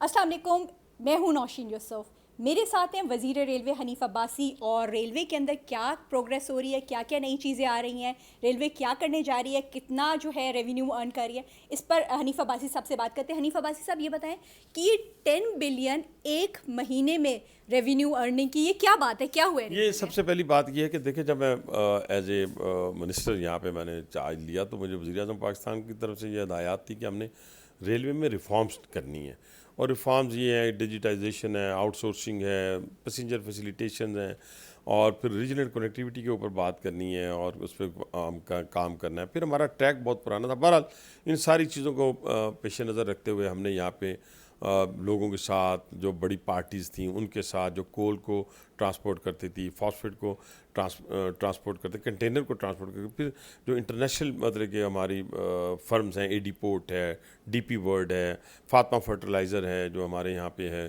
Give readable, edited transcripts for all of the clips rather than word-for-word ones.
السلام علیکم، میں ہوں نوشین یوسف. میرے ساتھ ہیں وزیر ریلوے حنیف عباسی. اور ریلوے کے اندر کیا پروگریس ہو رہی ہے, کیا کیا نئی چیزیں آ رہی ہیں, ریلوے کیا کرنے جا رہی ہے, کتنا جو ہے ریونیو ارن کر رہی ہے, اس پر حنیف عباسی صاحب سے بات کرتے ہیں. حنیف عباسی صاحب یہ بتائیں کہ یہ 10 بلین ایک مہینے میں ریونیو ارننگ کی, یہ کیا بات ہے, کیا ہوا ہے؟ یہ سب سے پہلی بات یہ ہے کہ دیکھیں, جب میں ایز اے منسٹر یہاں پہ میں نے چارج لیا تو مجھے وزیر اعظم پاکستان کی طرف سے یہ ہدایات تھی کہ ہم نے ریلوے میں ریفارمز کرنی ہے. اور ریفارمز یہ ہیں, ڈیجیٹائزیشن ہے, آؤٹ سورسنگ ہے, پیسنجر فیسیلیٹیشنز ہیں, اور پھر ریجنل کنیکٹیوٹی کے اوپر بات کرنی ہے اور اس پہ کام کرنا ہے. پھر ہمارا ٹریک بہت پرانا تھا. بہرحال ان ساری چیزوں کو پیش نظر رکھتے ہوئے ہم نے یہاں پہ لوگوں کے ساتھ, جو بڑی پارٹیز تھیں ان کے ساتھ, جو کول کو ٹرانسپورٹ کرتی تھی, فاسفیٹ کو ٹرانسپورٹ کرتے, کنٹینر کو ٹرانسپورٹ کرتے, پھر جو انٹرنیشنل مطلب کہ ہماری فرمز ہیں, اے ڈی پورٹ ہے, ڈی پی ورلڈ ہے, فاطمہ فرٹیلائزر ہے جو ہمارے یہاں پہ ہے,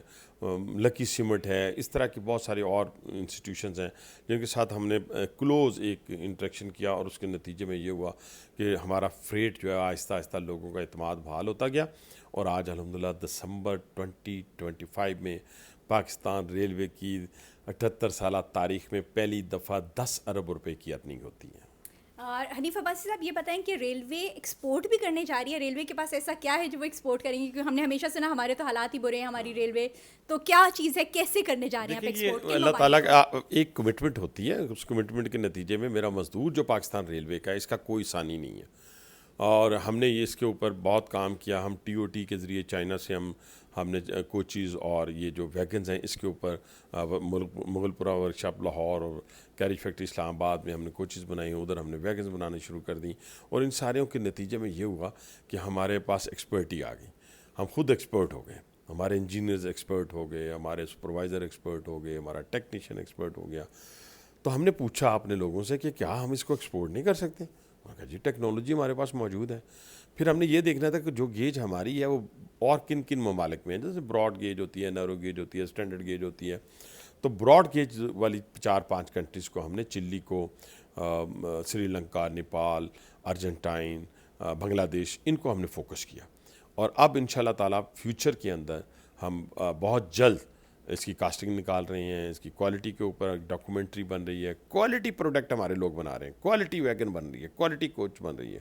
لکی سیمنٹ ہے, اس طرح کی بہت ساری اور انسٹیٹیوشنز ہیں جن کے ساتھ ہم نے کلوز ایک انٹریکشن کیا. اور اس کے نتیجے میں یہ ہوا کہ ہمارا فریٹ جو ہے آہستہ آہستہ لوگوں کا اعتماد بحال ہوتا گیا. اور آج الحمدللہ دسمبر 2025 میں پاکستان ریلوے کی 78 سالہ تاریخ میں پہلی دفعہ 10 ارب روپے کی ارننگ ہوتی ہے. اور حنیف عباسی صاحب یہ بتائیں کہ ریلوے ایکسپورٹ بھی کرنے جا رہی ہے, ریلوے کے پاس ایسا کیا ہے جو وہ ایکسپورٹ کریں گی؟ کیونکہ ہم نے ہمیشہ سنا ہمارے تو حالات ہی برے ہیں ہماری ریلوے, تو کیا چیز ہے, کیسے کرنے جا رہے ہیں آپ ایکسپورٹ؟ دیکھیے, اللہ تعالیٰ کا ایک کمٹمنٹ ہوتی ہے, اس کمٹمنٹ کے نتیجے میں میرا مزدور جو پاکستان ریلوے کا ہے اس کا کوئی ثانی نہیں ہے. اور ہم نے یہ اس کے اوپر بہت کام کیا. ہم ٹی او ٹی کے ذریعے چائنا سے ہم نے کوچیز اور یہ جو ویگنز ہیں اس کے اوپر مغل پورہ ورکشاپ لاہور اور کیریج فیکٹری اسلام آباد میں ہم نے کوچیز بنائی ہیں, ادھر ہم نے ویگنز بنانے شروع کر دیں. اور ان ساروں کے نتیجے میں یہ ہوا کہ ہمارے پاس ایکسپرٹی آ گئی, ہم خود ایکسپرٹ ہو گئے, ہمارے انجینئرز ایکسپرٹ ہو گئے, ہمارے سپروائزر ایکسپرٹ ہو گئے, ہمارا ٹیکنیشین ایکسپرٹ ہو گیا. تو ہم نے پوچھا اپنے لوگوں سے کہ کیا ہم اس کو ایکسپورٹ نہیں کر سکتے؟ کہا جی ٹیکنالوجی ہمارے پاس موجود ہے. پھر ہم نے یہ دیکھنا تھا کہ جو گیج ہماری ہے وہ اور کن کن ممالک میں ہے, جیسے براڈ گیج ہوتی ہے, نیرو گیج ہوتی ہے, اسٹینڈرڈ گیج ہوتی ہے. تو براڈ گیج والی 4-5 کنٹریز کو ہم نے, چلی کو, سری لنکا, نیپال, ارجنٹائن, بنگلہ دیش, ان کو ہم نے فوکس کیا. اور اب انشاءاللہ تعالیٰ فیوچر کے اندر ہم بہت جلد اس کی کاسٹنگ نکال رہے ہیں, اس کی کوالٹی کے اوپر ڈاکومنٹری بن رہی ہے, کوالٹی پروڈکٹ ہمارے لوگ بنا رہے ہیں, کوالٹی ویگن بن رہی ہے, کوالٹی کوچ بن رہی ہے.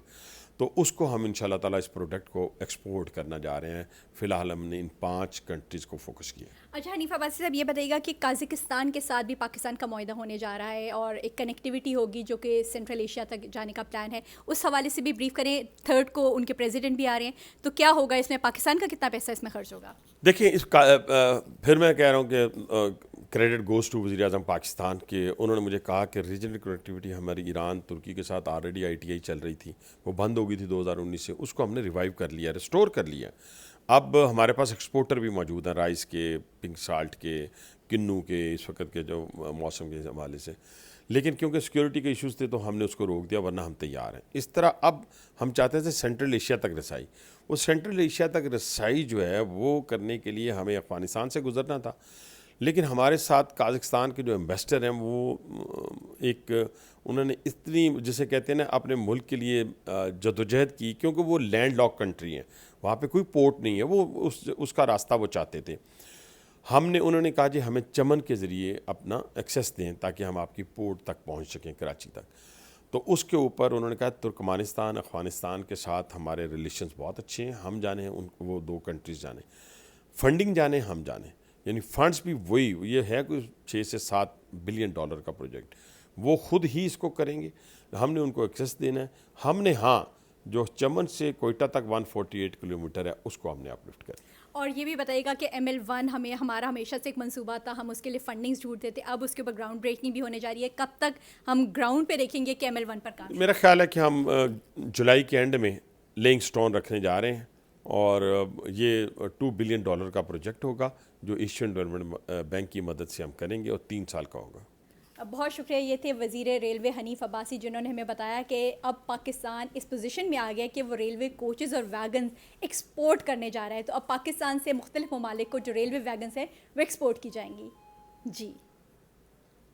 تو اس کو ہم انشاءاللہ تعالیٰ اس پروڈکٹ کو ایکسپورٹ کرنا جا رہے ہیں. فی الحال ہم نے ان 5 کنٹریز کو فوکس کیا. اچھا حنیف عباسی صاحب یہ بتائیے گا کہ قازقستان کے ساتھ بھی پاکستان کا معاہدہ ہونے جا رہا ہے اور ایک کنیکٹیوٹی ہوگی جو کہ سینٹرل ایشیا تک جانے کا پلان ہے, اس حوالے سے بھی بریف کریں. 3rd کو ان کے پریزیڈنٹ بھی آ رہے ہیں, تو کیا ہوگا اس میں, پاکستان کا کتنا پیسہ اس میں خرچ ہوگا؟ دیکھیں پھر میں کہہ رہا ہوں کہ کریڈٹ گوز ٹو وزیر اعظم پاکستان کے. انہوں نے مجھے کہا کہ ریجنل کنیکٹیوٹی ہماری ایران ترکی کے ساتھ آلریڈی ITI چل رہی تھی, وہ بند ہو گئی تھی 2019 سے, اس کو ہم نے ریوائیو کر لیا, ریسٹور کر لیا. اب ہمارے پاس ایکسپورٹر بھی موجود ہیں, رائس کے, پنک سالٹ کے, کنو کے, اس وقت کے جو موسم کے حوالے سے. لیکن کیونکہ سیکیورٹی کے ایشوز تھے تو ہم نے اس کو روک دیا, ورنہ ہم تیار ہیں. اس طرح اب ہم چاہتے تھے سینٹرل ایشیا تک رسائی. وہ سینٹرل ایشیا تک رسائی جو ہے وہ کرنے کے لیے ہمیں افغانستان سے گزرنا تھا. لیکن ہمارے ساتھ قازقستان کے جو ایمبیسڈر ہیں وہ انہوں نے اتنی, جسے کہتے ہیں نا, اپنے ملک کے لیے جدوجہد کی, کیونکہ وہ لینڈ لاک کنٹری ہیں, وہاں پہ کوئی پورٹ نہیں ہے, وہ اس کا راستہ وہ چاہتے تھے. انہوں نے کہا جی ہمیں چمن کے ذریعے اپنا ایکسیس دیں تاکہ ہم آپ کی پورٹ تک پہنچ سکیں, کراچی تک. تو اس کے اوپر انہوں نے کہا ترکمانستان, افغانستان کے ساتھ ہمارے ریلیشنز بہت اچھے ہیں, ہم جانے ہیں, وہ 2 کنٹریز جانے, فنڈنگ جانے, ہم جانے. یعنی فنڈز بھی وہی, یہ ہے کوئی 6 سے 7 بلین ڈالر کا پروجیکٹ, وہ خود ہی اس کو کریں گے, ہم نے ان کو ایکسیس دینا ہے. ہم نے جو چمن سے کوئٹہ تک 148 کلومیٹر ہے اس کو ہم نے اپلفٹ کر. اور یہ بھی بتائیے گا کہ ML1 ہمارا ہمیشہ سے ایک منصوبہ تھا, ہم اس کے لیے فنڈنگز ڈھونڈتے تھے, اب اس کے اوپر گراؤنڈ بریکنگ بھی ہونے جا رہی ہے. کب تک ہم گراؤنڈ پہ دیکھیں گے کہ ML1 پر کام؟ میرا خیال ہے کہ ہم جولائی کے اینڈ میں لینگ سٹون رکھنے جا رہے ہیں, اور یہ $2 بلین کا پروجیکٹ ہوگا جو ایشین ڈیولپمنٹ بینک کی مدد سے ہم کریں گے, اور 3 سال کا ہوگا. بہت شکریہ. یہ تھے وزیر ریلوے حنیف عباسی, جنہوں نے ہمیں بتایا کہ اب پاکستان اس پوزیشن میں آ گیا کہ وہ ریلوے کوچز اور ویگنز ایکسپورٹ کرنے جا رہا ہے. تو اب پاکستان سے مختلف ممالک کو جو ریلوے ویگنز ہیں وہ ایکسپورٹ کی جائیں گی. جی.